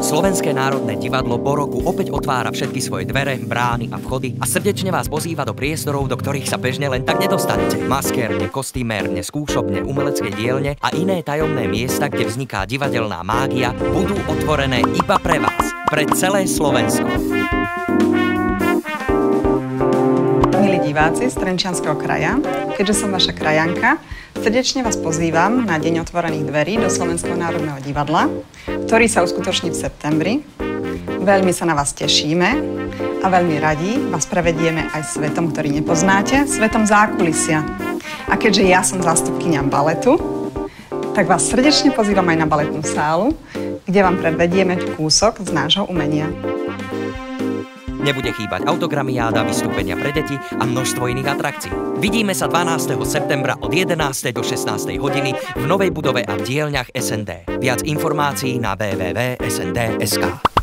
Slovenské národné divadlo po roku opäť otvára všetky svoje dvere, brány a vchody a srdečne vás pozýva do priestorov, do ktorých sa bežne len tak nedostanete. Maskérne, kostýmérne, skúšobne, umelecké dielne a iné tajomné miesta, kde vzniká divadelná mágia, budú otvorené iba pre vás, pre celé Slovensko. Milí diváci z Trenčianskeho kraja, keďže som vaša krajanka, srdečne vás pozývam na Deň otvorených dverí do Slovenského národného divadla, ktorý sa uskutoční v septembri. Veľmi sa na vás tešíme a veľmi radi vás prevedieme aj svetom, ktorý nepoznáte, svetom zákulisia. A keďže ja som zástupkyňa baletu, tak vás srdečne pozývam aj na baletnú sálu, kde vám prevedieme kúsok z nášho umenia. Nebude chýbať autogramiáda, vystúpenia pre deti a množstvo iných atrakcií. Vidíme sa 12. septembra od 11. do 16. hodiny v novej budove a v dielňach SND. Viac informácií na www.snd.sk.